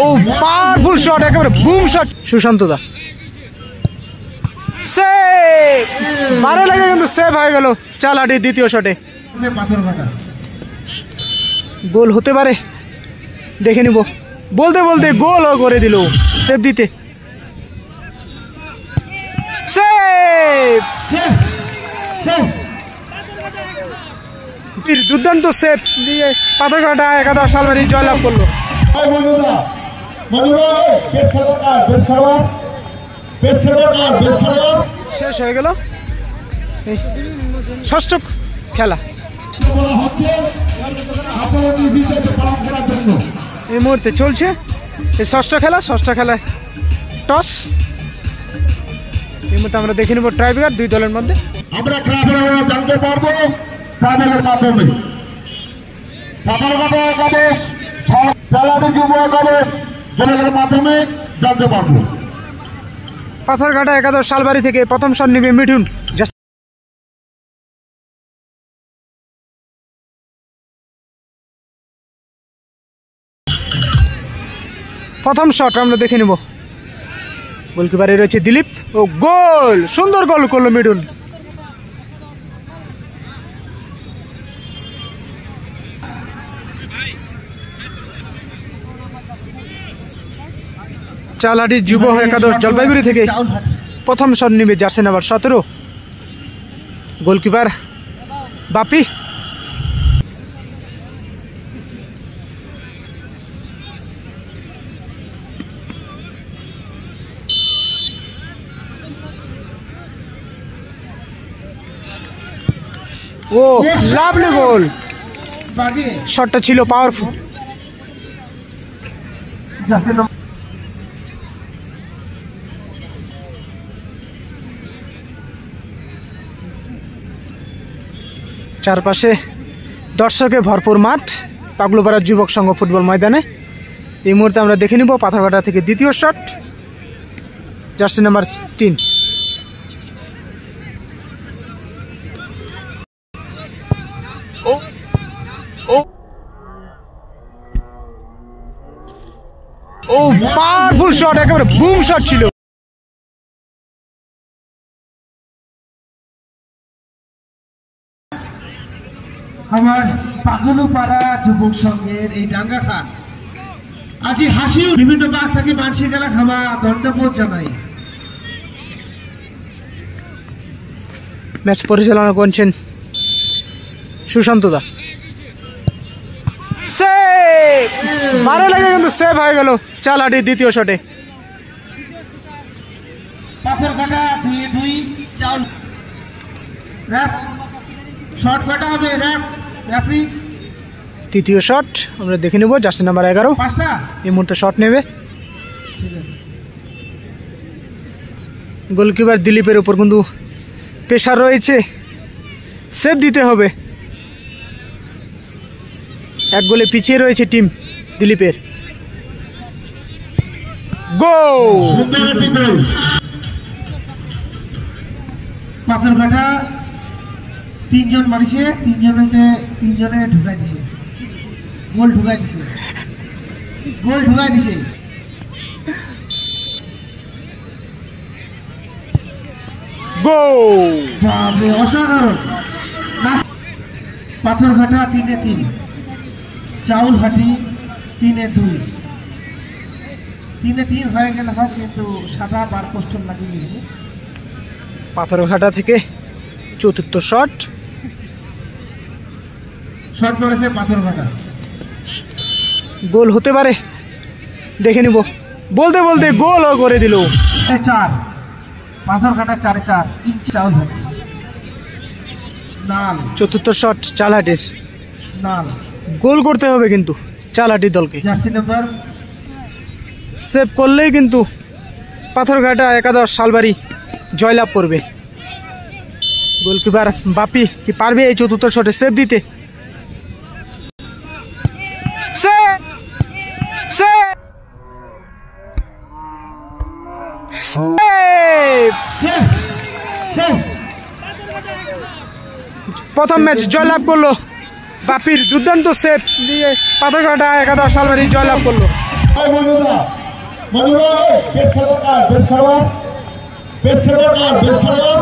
ও powerful shot, একেবারে broom shot Sushant দা। Save, বারে লাগে কিন্তু সেভ হয়ে গেল চালাটি দ্বিতীয় শটে। গোল হতে পারে, দেখে নিব। বলতে বলতে গোল করে দিল সেভ দিতে। সেভ, দুর্দান্ত সেভ দিয়ে পাথরঘাটা একাদশ শালবাড়ি জয়লাভ করলো। শেষ হয়ে গেল ষষ্ঠ খেলা। এই মুহূর্তে চলছে এই ষষ্ঠ খেলা। ষষ্ঠ খেলায় টস। এই মুহূর্তে আমরা দেখে নেব ট্রাইব্রেকার দুই দলের মধ্যে। আমরা খেলাধুলা জানতে পারবো ট্রাইব্রেকারের মাধ্যমে। পাথরঘাটা একাদশ চালাটি যুব একাদশ ট্রাইব্রেকারের মাধ্যমে জানতে পারবো। পাথরঘাটা একাদশ শালবাড়ি থেকে প্রথম শট নেবে মিঠুন। প্রথম শট আমরা দেখে নেব। গোলকিপারে রয়েছে দিলীপ। ও গোল, সুন্দর গোল করলো মিঠুন। চালাটি যুব একাদশ জলপাইগুড়ি থেকে প্রথম শট নেবে জার্সি নাম্বার 17। গোলকিপার বাপি। ও লাভলি গোল, শটটা ছিল পাওয়ারফুল। চারপাশে দর্শকে ভরপুর মাঠ পাগলুপাড়া যুবক সংঘ ফুটবল ময়দানে। এই মুহূর্তে আমরা দেখে নিব পাথরঘাটা থেকে দ্বিতীয় শট, জার্সি নাম্বার 3। ও পাওয়ারফুল শট, একেবারে বুম শট ছিল। আমার পাগলুপাড়া যুবক সংঘের এই ডাঙ্গা খান আজি হাসিও বিভিন্ন বাঘ থেকে মানসি গেলা খামা দণ্ডবোধ জানাই। ম্যাচ পরিচালনা করছেন সুশান্ত দা। সেভ, বারে লাগে কিন্তু সেভ হয়ে গেল চালাটি দ্বিতীয় শটে। পাথরঘাটা 2-2 চাউল র‍্যাপ শট কাটা হবে। রেফারি তৃতীয় শট আমরা দেখে নেব জার্সি নাম্বার 11 এই মুহূর্তে শট নেবে। গোলকিপার দিলীপের উপর কিন্তু প্রেশার রয়েছে, সেভ দিতে হবে। এক গোলে পিছিয়ে রয়েছে টিম দিলীপের। গোল, পাথরঘাটা 3 জন মারিছে, 3জনে ঢুকাই দিছে, গোল ঢুকাই দিছে। গোল, বাপরে অসাধারণ। পাথরঘাটা 3-3, চাউলহাটি 3-2। 3-3 হয়ে গেল হয়, কিন্তু সাদা বার পোস্টার লাগিয়ে গেছে। পাথরঘাটা থেকে চতুর্থ শট করেছে পাথরঘাটা। গোল হতে পারে, দেখে নিব। বলতে বলতে গোল করে দিল। 4 পাথরঘাটা 4-4 ইঞ্চি চাউলহাটি। নাল চতুর্থ শট চালাটির। নাল গোল করতে হবে কিন্তু চালাটি দলকে। জার্সি নাম্বার সেভ করলেই কিন্তু পাথরঘাটা একাদশ শালবাড়ি জয়লাভ করবে। গোলকিপার বাপি কি পারবে এই চতুর্থ শটে সেভ দিতে? প্রথম ম্যাচ জয়লাভ করলো বাপির দুর্দান্ত সেভ দিয়ে পাথরঘাটা একাদশ আলমারি জয়লাভ করলো। বেশ খেলোয়াড়